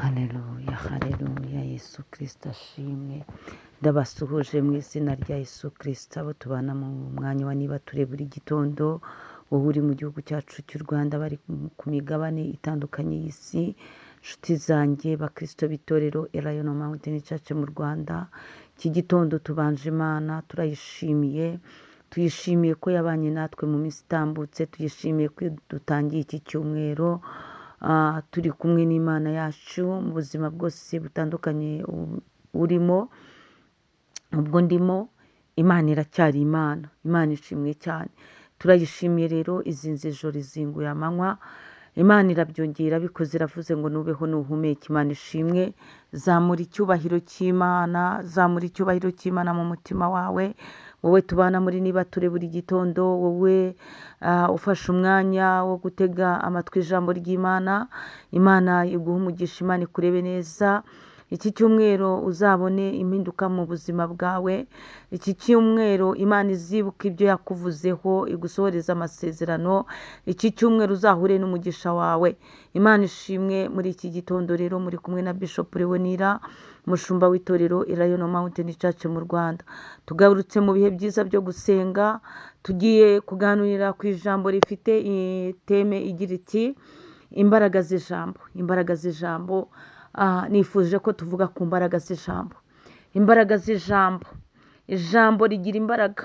Haleluya, haleluya, Yesu Kristo ashimwe. Ndabasuhuje mu izina rya Yesu Kristo, abo tubana mu mwanya wa niba ture buri gitondo, wowe uri mu gihugu cyacu cy'u Rwanda, bari ku migabane itandukanye y'isi, nshuti zanjye bakristo b'itorero Elayono Mountain Church mu Rwanda. Iki gitondo tubanje Imana, turayishimiye, tuyishimiye ko yabanye natwe mu minsi itambutse, tuyishimiye ko dutangiye iki cyumweru turi kumwe n'Imana yacu mu buzima bwose butandukanye urimo. Ubwo ndimo, Imana iracyari Imana, Imana ishimwe cyane. Turayishimiye rero, izinze ijoro izinguye amanywa, Imana irabyongera bikoze, iravuze ngo nubeho nuhumeke. Imana ishimwe. Zamura icyubahiro cy'Imana, zamura icyubahiro cy'Imana mu mutima wawe, wowe tubana muri niba ture buri gitondo, wowe ufashe umwanya wo gutega amatwi ijambo ry'Imana. Imana iguha umugisha, Imana ikurebe neza. Iki cyumweru uzabone impinduka mu buzima bwawe. Iki cyumweru Imana izibuka ibyo yakuvuzeho, igusohoreza amasezerano. Iki cyumweru uzahure n'umugisha wawe. Imana ishimwe. Muri iki gitondo rero muri kumwe na Bishop Leonira, umushumba w'itorero Elayono Mountain Church mu Rwanda. Tugarutse mu bihe byiza byo gusenga, tugiye kuganira ku ijambo rifite teme igira iti imbaraga z'ijambo. Imbaraga z'ijambo. Nifuje ko tuvuga ku mbaraga z'ijambo. Imbaraga z'ijambo. Ijambo rigira imbaraga.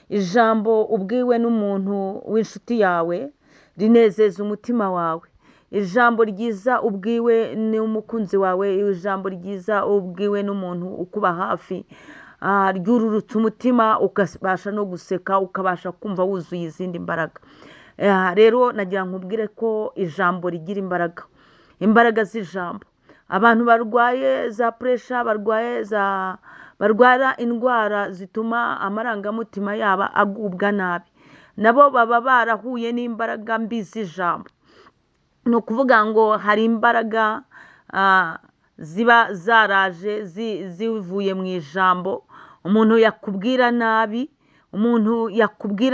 Ijambo ubwiwe n'umuntu w'inshuti yawe rinezeza umutima wawe. Ijambo ryiza ubwiwe n'umukunzi wawe, ijambo ryiza ubwiwe n'umuntu ukuba hafi, ryururutsa umutima, ukabasha no guseka, ukabasha kumva wuzuye izindi mbaraga. Rero nagira nkubwire ko ijambo rigira imbaraga. Imbaraga z'ijambo. Abantu barwaye za puresha, barwara indwara zituma amarangamutima yaba agubwa nabi, nabo baba barahuye n'imbaraga mbi z'ijambo. Ni ukuvuga ngo hari imbaraga ziba zaraje zivuye mu ijambo. Umuntu yakubwira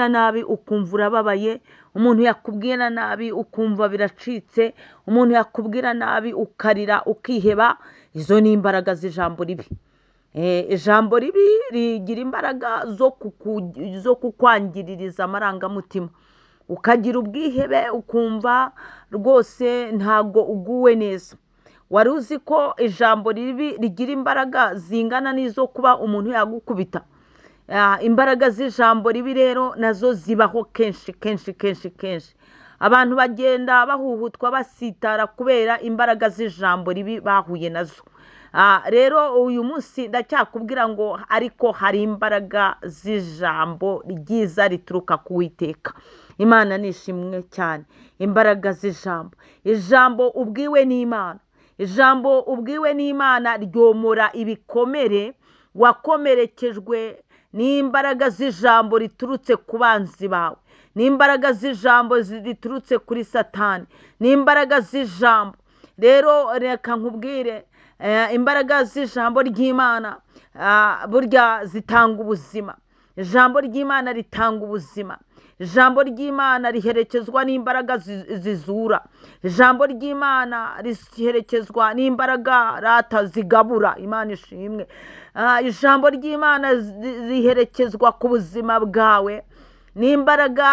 nabi, ukumva urababaye. Umuntu yakubwira nabi ukumva biracitse. Umuntu yakubwira nabi ukarira ukiheba. Izo ni imbaraga z'ijambo ribi. Ijambo ribi rigira imbaraga zo kukwangiririza amarangamutima, ukagira ubwihebe, ukumva rwose ntago uguwe neza. Wari uzi ko ijambo ribi rigira imbaraga zingana n'izo kuba umuntu yagukubita? Imbaraga z'ijambo ribi rero nazo zibaho kenshi. Abantu bagenda bahuhutwa basitara kubera imbaraga z'ijambo ribi bahuye nazo. Rero uyu munsi ndacyakubwira ngo ariko hari imbaraga z'ijambo ryiza rituruka ku Uwiteka. Imana nishimwe cyane. Imbaraga z'ijambo. Ijambo ubwiwe n'Imana. Ijambo ubwiwe n'Imana ryomora ibikomere wakomerekejwe n'imbaraga z'ijambo riturutse ku banzi bawe, n'imbaraga z'ijambo riturutse kuri Satani, n'imbaraga z'ijambo. Rero reka nkubwire, imbaraga z'ijambo ry'Imana burya zitanga ubuzima. Ijambo ry'Imana ritanga ubuzima. Ijambo ry'Imana riherekezwa n'imbaraga zizura. Ijambo ry'Imana riherekezwa n'imbaraga rata zigabura. Imana ishimwe. Ijambo ry'Imana riherekezwa ku buzima bwawe n'imbaraga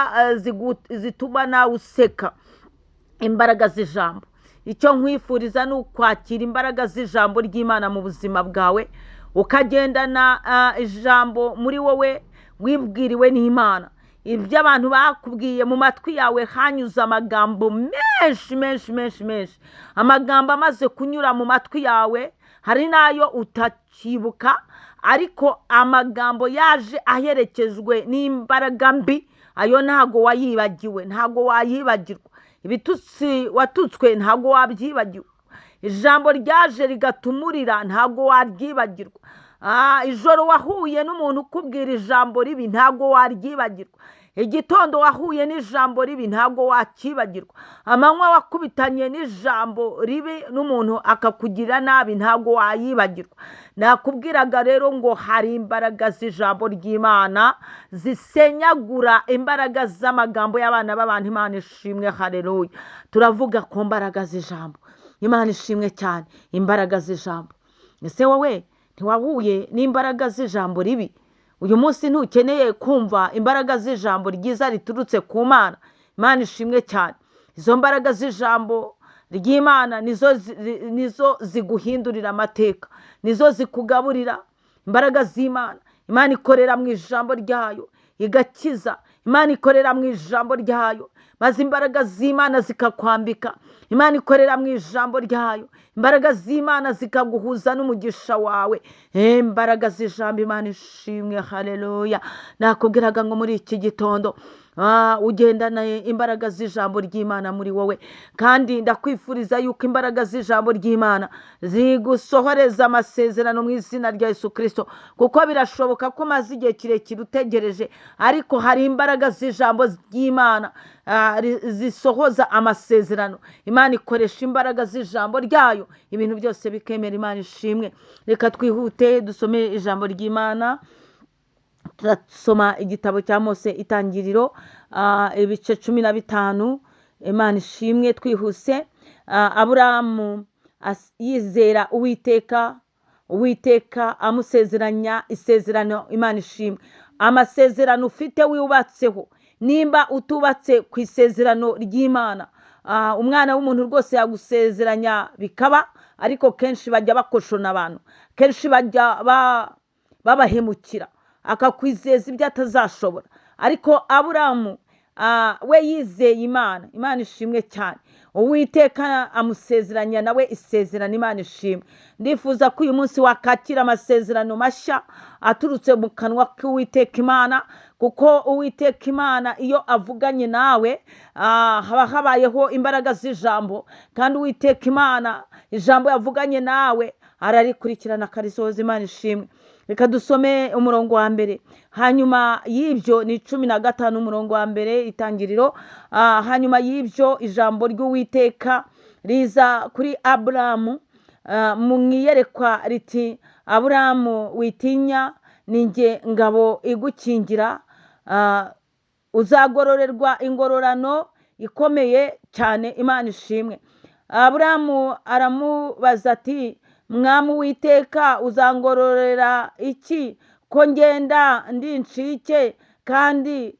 zituma nawe useka. Imbaraga z'ijambo. Icyo nkwifuriza ni ukwakira imbaraga z'ijambo ry'Imana mu buzima bwawe, ukagendana ijambo muri wowe wibwiriwe n'Imana. Ibyo abantu bakubwiye mu matwi yawe hanyuze amagambo menshi. Amagambo amaze kunyura mu matwi yawe, hari n'ayo utakibuka, ariko amagambo yaje aherekejwe n'imbaraga mbi. Ayo ntago wayibagiwe, ntago wayibagirwa. Ibitutsi watutswe ntago wabyibagirwa. Ijambo ryaje rigatumurira ntago waryibagirwa. Ijoro wahuye n'umuntu ukubwira ijambo ribi ntago waryibagirwa. Igitondo wahuye n'ijambo ribi ntago wakibagirwa. Amanywa wakubitanye n'ijambo ribi n'umuntu akakugira nabi ntago wayibagirwa. Nakubwiraga rero ngo hari imbaraga z'ijambo ry'Imana zisenyagura imbaraga z'amagambo y'abana b'abantu. Imana ishimwe, haleluya. Turavuga ku mbaraga z'ijambo. Imana ishimwe cyane. Imbaraga z'ijambo. Ese wowe ntiwahuye n'imbaraga z'ijambo ribi? Uyu munsi ntukeneye kumva imbaraga z'ijambo ryiza riturutse ku Mana. Imana ishimwe cyane. Izo mbaraga z'ijambo ry'Imana nizo ziguhindurira amateka, nizo zikugaburira. Imbaraga z'Imana, Imana ikorera mu ijambo ryayo igakiza. Imana ikorera mu ijambo ryayo maze imbaraga z'Imana zikakwambika. Imana ikorera mu ijambo ryayo, imbaraga z'Imana zikaguhuza n'umugisha wawe. Imbaraga z'ijambo. Imana ishimwe. Haleluya. Nakubwiraga ngo muri iki gitondo ugendana imbaraga z'ijambo ry'Imana muri wowe, kandi ndakwifuriza yuko imbaraga z'ijambo ry'Imana zigusohoreza amasezerano mu izina rya Yesu Kristo, kuko birashoboka ko maze igihe kirekire utegereje, ariko hari imbaraga z'ijambo ry'Imana zisohoza amasezerano. Imana ikoresha imbaraga z'ijambo ryayo ibintu byose bikemera. Imana ishimwe. Reka twihute dusome ijambo ry'Imana. Turasoma igitabo cya Mose Itangiriro ibice 15. Imana ishimwe. Twihuse. Aburahamu yizera Uwiteka amusezeranya isezerano. Imana ishimwe. Amasezerano ufite wubatseho, nimba utubatse ku isezerano ry'Imana, umwana w'umuntu rwose yagusezeranya bikaba, ariko kenshi bajya bakoshona abantu, kenshi bajya babahemukira, akakwizeza ibyo atazashobora. Ariko Aburahamu we yizeye Imana. Imana ishimwe cyane. Uwiteka amusezeranya nawe isezerano. Imana ishimwe. Ndifuza ko uyu munsi wakakira amasezerano mashya aturutse mu kanwa k'Uwiteka Imana, kuko Uwiteka Imana iyo avuganye nawe haba habayeho imbaraga z'ijambo, kandi Uwiteka Imana ijambo yavuganye nawe ararikurikirana akarisohoza. Imana ishimwe. Reka dusome umurongo wa mbere. Hanyuma y'ibyo ni 15 umurongo wa mbere Itangiriro. Hanyuma y'ibyo ijambo ry'Uwiteka riza kuri Aburahamu mu iyerekwa riti, Aburahamu witinya, ninjye ngabo igukingira, uzagororerwa ingororano ikomeye cyane. Imana ishimwe. Aburahamu aramubaza ati, Mwami Uwiteka, uzangororera iki ko ngenda ndi incike, kandi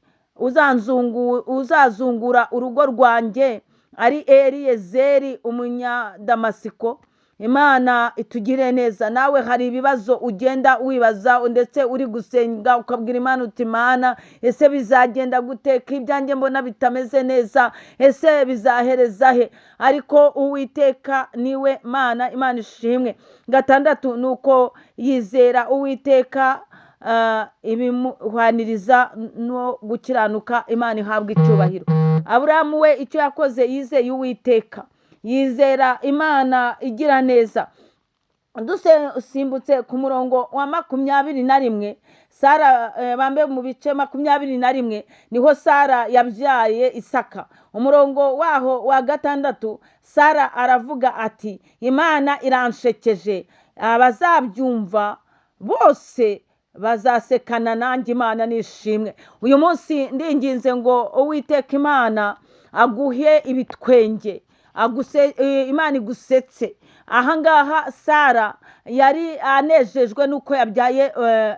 uzazungura urugo rwanjye ari Eliyezeri umunyadamasiko? Imana itugire neza. Nawe hari ibibazo ugenda wibaza ndetse uri gusenga ukabwira Imana uti, Mana, ese bizagenda gute? Ibyanjye mbona bitameze neza, ese bizahereza he? Ariko Uwiteka niwe Mana. Imana ishimwe. 6 nuko yizera Uwiteka ibimuhwaniriza no gukiranuka. Imana ihabwa icyubahiro. Aburahamu we icyo yakoze, yizeye Uwiteka, yizera Imana igira neza. Dusimbutse ku murongo wa 21, Sara bambe mu bice 21 niho Sara yabyaye Isaka. Umurongo waho wa 6, Sara aravuga ati, Imana iranshekeje, abazabyumva bose bazasekana nanjye. Imana nishimwe. Uyu munsi ndinginze ngo Uwiteka Imana aguhe ibitwenge, Imana igusetse. Ahangaha Sara yari anejejwe nuko yabyaye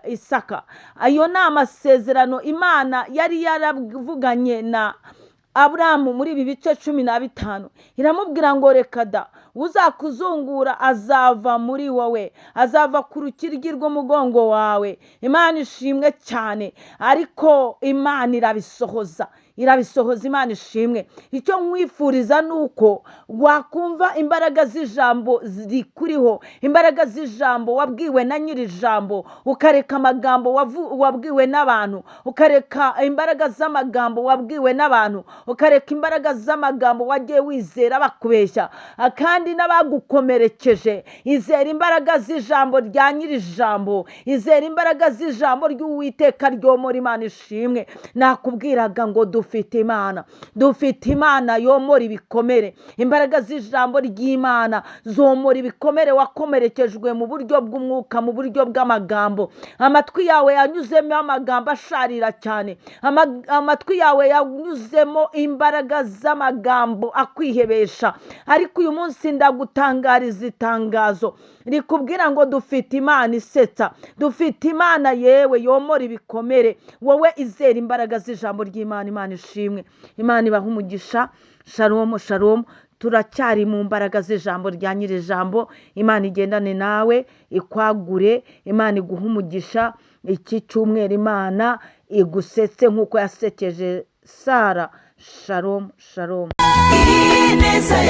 Isaka. Ayo ni amasezerano Imana yari yaravuganye na Aburahamu muri ibi bice 15. Iramubwira ngo reka da, uzakuzungura azava muri wowe, azava ku rukiryi rw'umugongo wawe. Imana ishimwe cyane. Ariko Imana irabisohoza. Imana ishimwe. Icyo nkwifuriza nuko wakumva imbaraga z'ijambo zikuriho, imbaraga z'ijambo wabwiwe na nyiri ijambo, ukareka amagambo wabwiwe n'abantu, ukareka imbaraga z'amagambo wabwiwe n'abantu, ukareka imbaraga z'amagambo wagiye wizera bakubeshya, kandi n'abagukomerekeje. Izera imbaraga z'ijambo rya nyiri ijambo, izera imbaraga z'ijambo ry'Uwiteka ryomora. Imana ishimwe. Nakubwiraga ngo dufite Imana yomora ibikomere. Imbaraga z'ijambo ry'Imana zomora ibikomere wakomerekejwe mu buryo bw'umwuka, mu buryo bw'amagambo. Amatwi yawe yanyuzemo amagambo asharira cyane, amatwi yawe yanyuzemo imbaraga z'amagambo akwihebesha. Ariko uyu munsi munsi ndagutangariza itangazo rikubwira ngo dufite Imana isetsa, dufite Imana yewe yomora ibikomere. Wowe izera imbaraga z'ijambo ry'Imana. Imana ishimwe, Imana ibaha umugisha. Shalom shalom. Turacyari mu mbaraga z'ijambo rya nyir'ijambo. Imana igendane nawe, ikwagure, Imana iguha umugisha. Iki cyumweru Imana igusetse nk'uko yasekeje Sara. Shalom shalom. Ineza